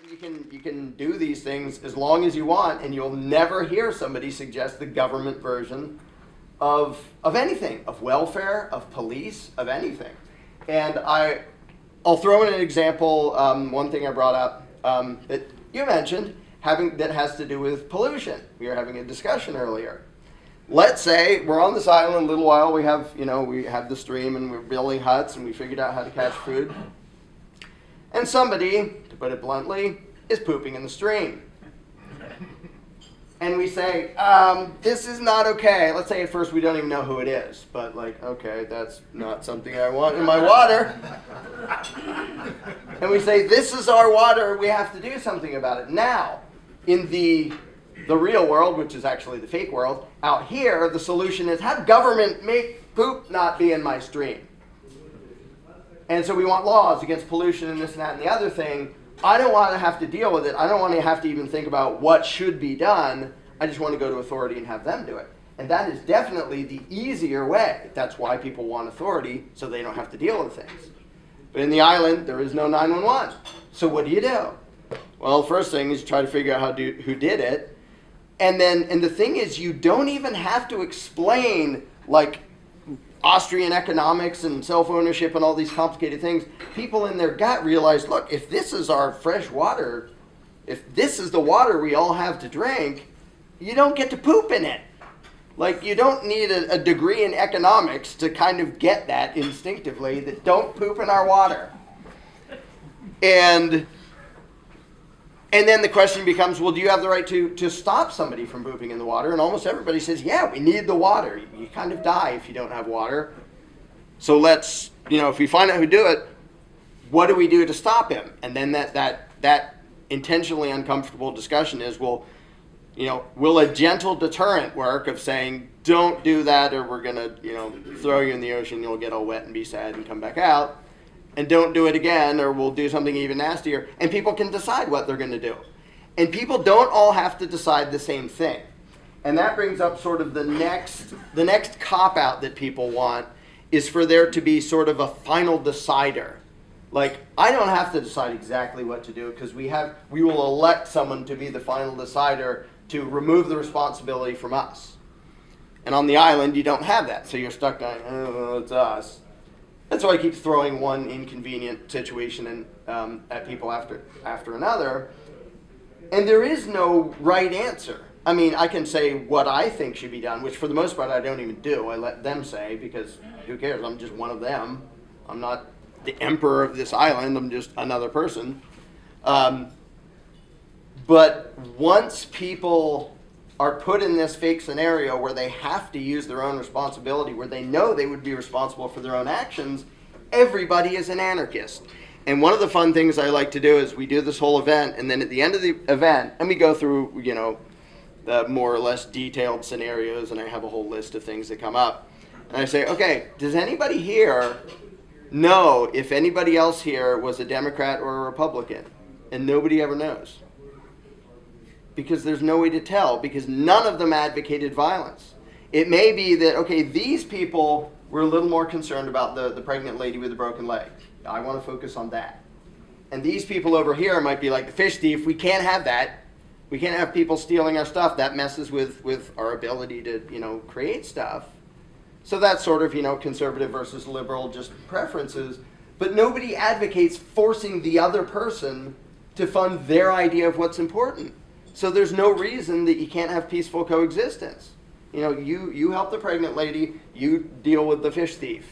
You can do these things as long as you want, and you'll never hear somebody suggest the government version of anything, of welfare, of police, of anything. And I'll throw in an example. One thing I brought up that you mentioned, that has to do with pollution. We were having a discussion earlier. Let's say we're on this island a little while. We have the stream, and we're building huts, and we figured out how to catch food. And somebody, to put it bluntly, is pooping in the stream. And we say, this is not okay. Let's say at first we don't even know who it is. But okay, that's not something I want in my water. And we say, this is our water. We have to do something about it. Now, in the real world, which is actually the fake world, out here, the solution is have government make poop not be in my stream. And so we want laws against pollution and this and that and the other thing. I don't want to have to deal with it. I don't want to have to even think about what should be done. I just want to go to authority and have them do it. And that is definitely the easier way. That's why people want authority, so they don't have to deal with things. But in the island, there is no 911. So what do? Well, the first thing is you try to figure out who did it. And the thing is, you don't even have to explain Austrian economics and self-ownership and all these complicated things. People in their gut realize, look, if this is our fresh water, if this is the water we all have to drink, you don't get to poop in it. You don't need a degree in economics to kind of get that instinctively, that don't poop in our water. And then the question becomes, well, do you have the right to stop somebody from pooping in the water? And almost everybody says, yeah, we need the water. You kind of die if you don't have water. So let's, if we find out who do it, what do we do to stop him? And then that intentionally uncomfortable discussion is, well, will a gentle deterrent work of saying, don't do that or we're going to, throw you in the ocean, you'll get all wet and be sad and come back out. And don't do it again, or we'll do something even nastier. And people can decide what they're going to do. And people don't all have to decide the same thing. And that brings up sort of the next cop-out that people want is for there to be sort of a final decider. I don't have to decide exactly what to do because we will elect someone to be the final decider to remove the responsibility from us. And on the island, you don't have that. So you're stuck going, oh, it's us. That's why I keep throwing one inconvenient situation at people after another. And there is no right answer. I mean, I can say what I think should be done, which for the most part I don't even do. I let them say, because who cares? I'm just one of them. I'm not the emperor of this island. I'm just another person. But once people are put in this fake scenario where they have to use their own responsibility, where they know they would be responsible for their own actions, everybody is an anarchist. And one of the fun things I like to do is we do this whole event, and then at the end of the event, and we go through, the more or less detailed scenarios, and I have a whole list of things that come up. And I say, okay, does anybody here know if anybody else here was a Democrat or a Republican? And nobody ever knows. Because there's no way to tell, because none of them advocated violence. It may be that, okay, these people were a little more concerned about the pregnant lady with the broken leg. I want to focus on that. And these people over here might be like the fish thief. We can't have that. We can't have people stealing our stuff. That messes with our ability to, create stuff. So that's sort of, conservative versus liberal, just preferences. But nobody advocates forcing the other person to fund their idea of what's important. So there's no reason that you can't have peaceful coexistence. You help the pregnant lady, you deal with the fish thief.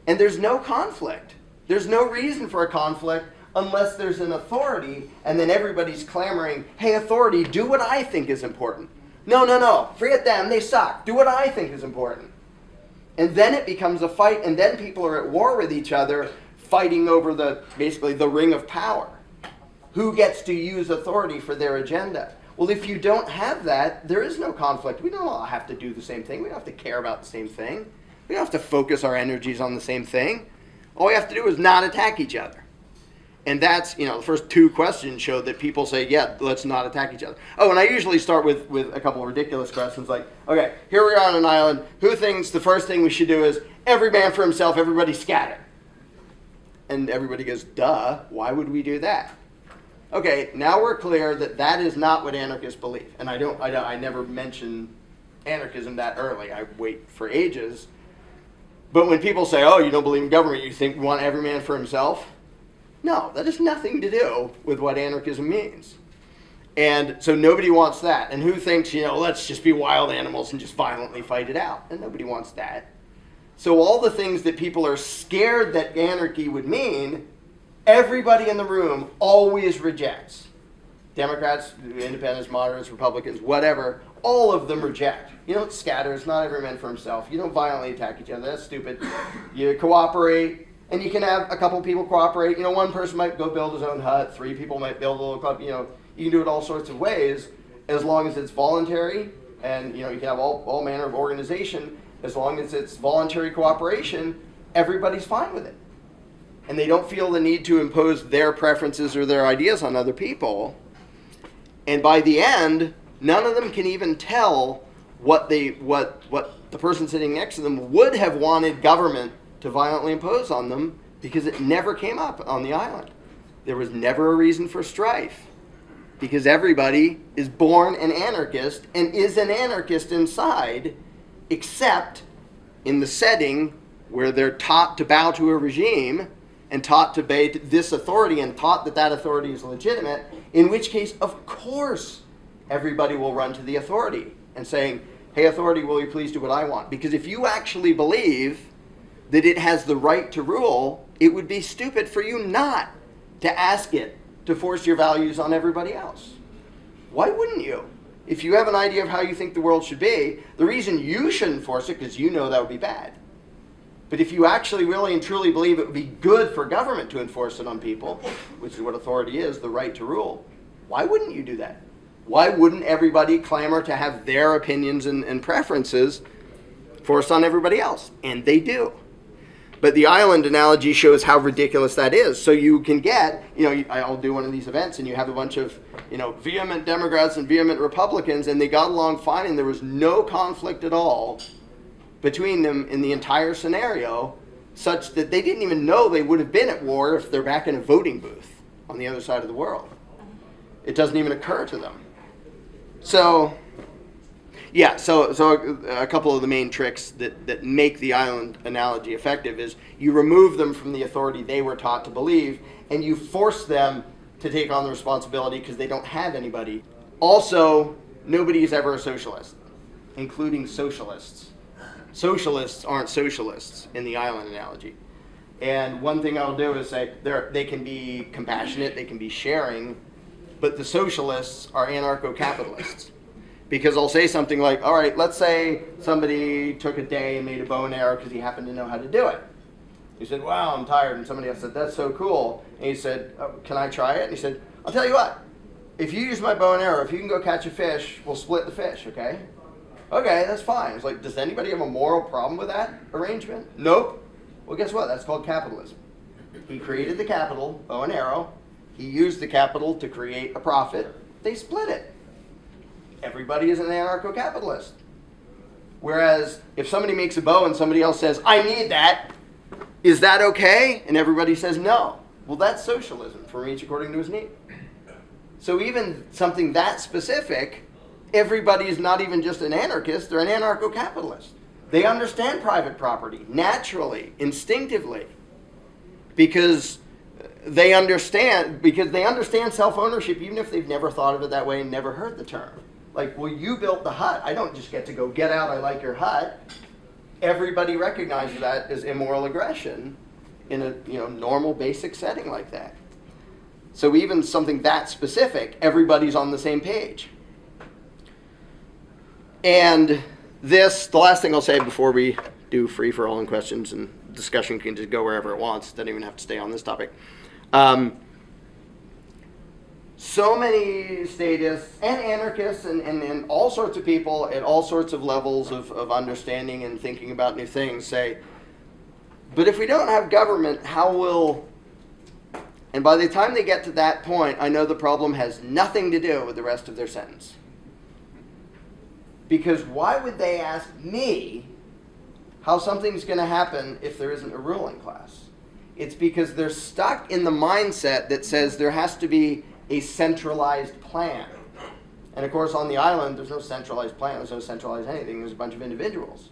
And there's no conflict. There's no reason for a conflict unless there's an authority, and then everybody's clamoring, hey, authority, do what I think is important. No, forget them, they suck. Do what I think is important. And then it becomes a fight, and then people are at war with each other, fighting over basically the ring of power. Who gets to use authority for their agenda? Well, if you don't have that, there is no conflict. We don't all have to do the same thing. We don't have to care about the same thing. We don't have to focus our energies on the same thing. All we have to do is not attack each other. And that's, the first two questions show that people say, yeah, let's not attack each other. Oh, and I usually start with a couple of ridiculous questions like, okay, here we are on an island. Who thinks the first thing we should do is every man for himself, everybody scatter? And everybody goes, duh, why would we do that? Okay, now we're clear that that is not what anarchists believe. And I never mention anarchism that early. I wait for ages. But when people say, oh, you don't believe in government, you think we want every man for himself? No, that has nothing to do with what anarchism means. And so nobody wants that. And who thinks, let's just be wild animals and just violently fight it out? And nobody wants that. So all the things that people are scared that anarchy would mean, everybody in the room always rejects. Democrats, independents, moderates, Republicans, whatever, all of them reject. You don't scatter, it's not every man for himself. You don't violently attack each other, that's stupid. You cooperate, and you can have a couple people cooperate. One person might go build his own hut, 3 people might build a little club, you can do it all sorts of ways, as long as it's voluntary, and you can have all manner of organization. As long as it's voluntary cooperation, everybody's fine with it. And they don't feel the need to impose their preferences or their ideas on other people. And by the end, none of them can even tell what the person sitting next to them would have wanted government to violently impose on them, because it never came up on the island. There was never a reason for strife, because everybody is born an anarchist and is an anarchist inside, except in the setting where they're taught to bow to a regime and taught to obey this authority and taught that that authority is legitimate, in which case, of course, everybody will run to the authority and saying, hey, authority, will you please do what I want? Because if you actually believe that it has the right to rule, it would be stupid for you not to ask it to force your values on everybody else. Why wouldn't you? If you have an idea of how you think the world should be, the reason you shouldn't force it, because that would be bad. But if you actually really and truly believe it would be good for government to enforce it on people, which is what authority is, the right to rule, why wouldn't you do that? Why wouldn't everybody clamor to have their opinions and preferences forced on everybody else? And they do. But the island analogy shows how ridiculous that is. So you can get, I'll do one of these events, and you have a bunch of, vehement Democrats and vehement Republicans, and they got along fine, and there was no conflict at all between them in the entire scenario, such that they didn't even know they would have been at war if they're back in a voting booth on the other side of the world. It doesn't even occur to them. So a couple of the main tricks that make the island analogy effective is you remove them from the authority they were taught to believe, and you force them to take on the responsibility because they don't have anybody. Also, nobody is ever a socialist, including socialists. Socialists aren't socialists in the island analogy. And one thing I'll do is say they can be compassionate, they can be sharing, but the socialists are anarcho-capitalists. Because I'll say something like, all right, let's say somebody took a day and made a bow and arrow because he happened to know how to do it. He said, wow, I'm tired. And somebody else said, that's so cool. And he said, oh, can I try it? And he said, I'll tell you what. If you use my bow and arrow, if you can go catch a fish, we'll split the fish, okay? Okay, that's fine. It's like, does anybody have a moral problem with that arrangement? Nope. Well, guess what? That's called capitalism. He created the capital, bow and arrow. He used the capital to create a profit. They split it. Everybody is an anarcho-capitalist. Whereas if somebody makes a bow and somebody else says, I need that, is that okay? And everybody says no. Well, that's socialism, from each according to his need. So even something that specific, everybody is not even just an anarchist, they're an anarcho-capitalist. They understand private property, naturally, instinctively, because they understand self-ownership, even if they've never thought of it that way and never heard the term. Like, well, you built the hut. I don't just get to go, get out, I like your hut. Everybody recognizes that as immoral aggression in a normal, basic setting like that. So even something that specific, everybody's on the same page. And the last thing I'll say before we do free-for-all and questions, and discussion can just go wherever it wants. It doesn't even have to stay on this topic. So many statists and anarchists and all sorts of people at all sorts of levels of understanding and thinking about new things say, but if we don't have government, how will... And by the time they get to that point, I know the problem has nothing to do with the rest of their sentence. Because why would they ask me how something's going to happen if there isn't a ruling class? It's because they're stuck in the mindset that says there has to be a centralized plan. And of course, on the island, there's no centralized plan, there's no centralized anything, there's a bunch of individuals.